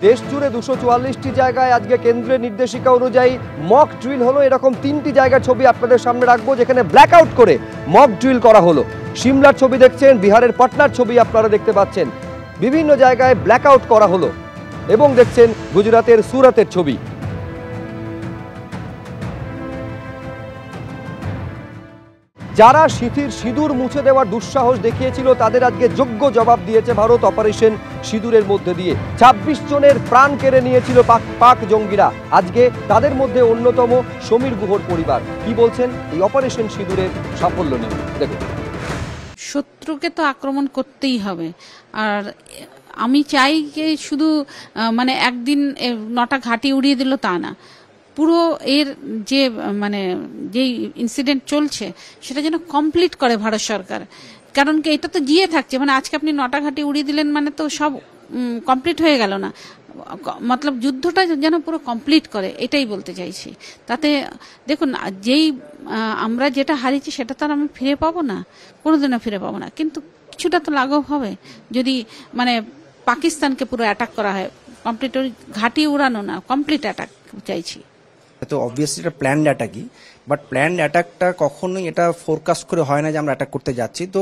দেশ জুড়ে 244টি জায়গায় আজকে কেন্দ্রের নির্দেশিকা অনুযায়ী মক ড্রিল হলো। এরকম 3টি জায়গার ছবি আপনাদের সামনে রাখবো যেখানে ব্ল্যাকআউট করে মক ড্রিল করা হলো। সিমলার ছবি দেখছেন, বিহারের পাটনার ছবি আপনারা দেখতে পাচ্ছেন। বিভিন্ন জায়গায় ব্ল্যাকআউট করা হলো এবং দেখছেন গুজরাতের সুরাতের ছবি। যারা সিঁদুর মুছে দেওয়ার দুঃসাহস দেখিয়েছিল তাদের আজকে যোগ্য জবাব দিয়েছে ভারত অপারেশন সিঁদুরের মধ্যে দিয়ে। 26 জনের প্রাণ কেড়ে নিয়েছিল পাক জঙ্গিরা। আজকে তাদের মধ্যে অন্যতম সমীর গুহর পরিবার কি বলছেন এই অপারেশন সিঁদুরের সাফল্য নিয়ে দেখুন। শত্রুকে তো আক্রমণ করতেই হবে, আর আমি চাই যে শুধু মানে একদিন 9টা ঘাঁটি উড়িয়ে দিল তা না, পুরো এর যে মানে যেই ইনসিডেন্ট চলছে সেটা যেন কমপ্লিট করে ভারত সরকার। কারণ কি এটা তো গিয়ে থাকছে, মানে আজকে আপনি 9টা ঘাঁটি উড়িয়ে দিলেন মানে তো সব কমপ্লিট হয়ে গেল না, মতলব যুদ্ধটা যেন পুরো কমপ্লিট করে, এটাই বলতে চাইছি। তাতে দেখুন যেই আমরা যেটা হারিয়েছি সেটা তো আর আমি ফিরে পাবো না, কোনোদিনও ফিরে পাবো না, কিন্তু কিছুটা তো লাঘব হবে যদি মানে পাকিস্তানকে পুরো অ্যাটাক করা হয়। কমপ্লিট ঘাঁটি উড়ানো না, কমপ্লিট অ্যাটাক চাইছি। তো অবভিয়াসলি এটা প্ল্যান্ড অ্যাটাকই, বাট প্ল্যান্ড অ্যাটাকটা কখনোই এটা ফোরকাস্ট করে হয় না যে আমরা অ্যাটাক করতে যাচ্ছি। তো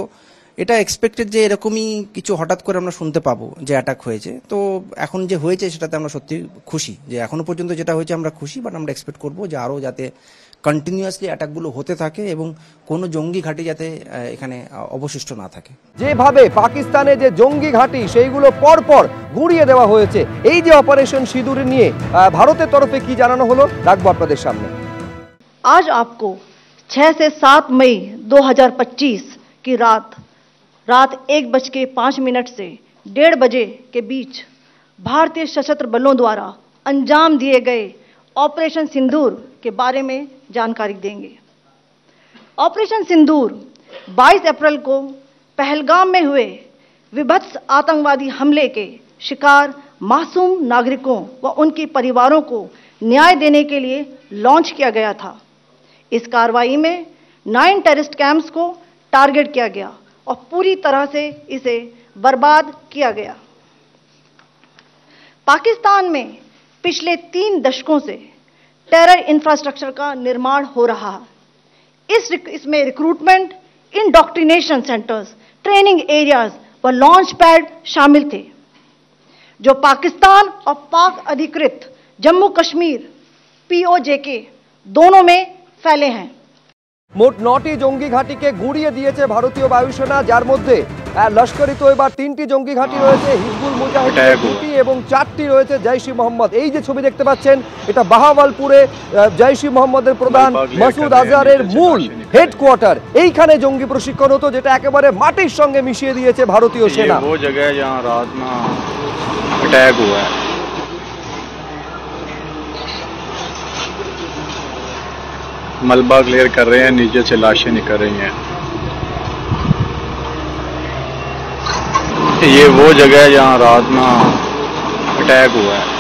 এটা এক্সপেক্টেড যে এরকমই কিছু হঠাৎ করে আমরা শুনতে পাবো যে অ্যাটাক হয়েছে। তো এখন যে হয়েছে সেটাতে আমরা সত্যি খুশি, যে এখনো পর্যন্ত যেটা হয়েছে আমরা খুশি, বাট আমরা এক্সপেক্ট করবো যে আরও যাতে কন্টিনিউয়াসলি অ্যাটাকগুলো হতে থাকে এবং কোনো জঙ্গি ঘাঁটি যাতে এখানে অবশিষ্ট না থাকে। যেভাবে পাকিস্তানে যে জঙ্গি ঘাঁটি সেইগুলো পরপর গুঁড়িয়ে দেওয়া হয়েছে, এই যে অপারেশন সিঁদুর নিয়ে ভারতের তরফে কি জানানো হলো রাখবো আপনাদের সামনে। आज आपको 6 से 7 मई 2025 की रात 1:05 से 1:30 बजे के बीच भारतीय सशस्त्र बलों द्वारा अंजाम दिए गए ऑपरेशन सिंदूर के बारे में जानकारी देंगे। ऑपरेशन सिंदूर 22 अप्रैल को पहलगाम में हुए विभत्स आतंकवादी हमले के शिकार मासूम नागरिकों व उनके परिवारों को न्याय देने के लिए लॉन्च किया गया था। इस कार्रवाई में 9 टेररिस्ट कैंप्स को टारगेट किया गया और पूरी तरह से इसे बर्बाद किया गया। पाकिस्तान में पिछले 3 दशकों से टेरर इंफ्रास्ट्रक्चर का निर्माण हो रहा है। इसमें recruitment, indoctrination centres, training areas व लॉन्च पैड शामिल थे, जो पाकिस्तान और पाक अधिकृत जम्मू कश्मीर POJK दोनों में फैले हैं। মোট 9টি জঙ্গি ঘাঁটিকে গুঁড়িয়ে দিয়েছে ভারতীয় বায়ুসেনা, যার মধ্যে লস্কর ই তৈবার 3টি জঙ্গি ঘাঁটি রয়েছে, হিজবুল মুজাহিদিনের 2টি এবং 4টি রয়েছে জৈশ-ই মোহাম্মদ। এই যে ছবি দেখতে পাচ্ছেন এটা বাহাওয়ালপুরে জৈশ-ই মোহাম্মদের প্রধান মাসুদ আজহারের মূল হেডকোয়ার্টার। এইখানে জঙ্গি প্রশিক্ষণ হতো, যেটা একেবারে মাটির সঙ্গে মিশিয়ে দিয়েছে ভারতীয় সেনা। वो जगह जहां रात में अटैक हुआ है। मलबा क्लियर कर रहे हैं, नीचे से लाशें निकल रही हैं। ये वो जगह है जहां रात में अटैक हुआ है।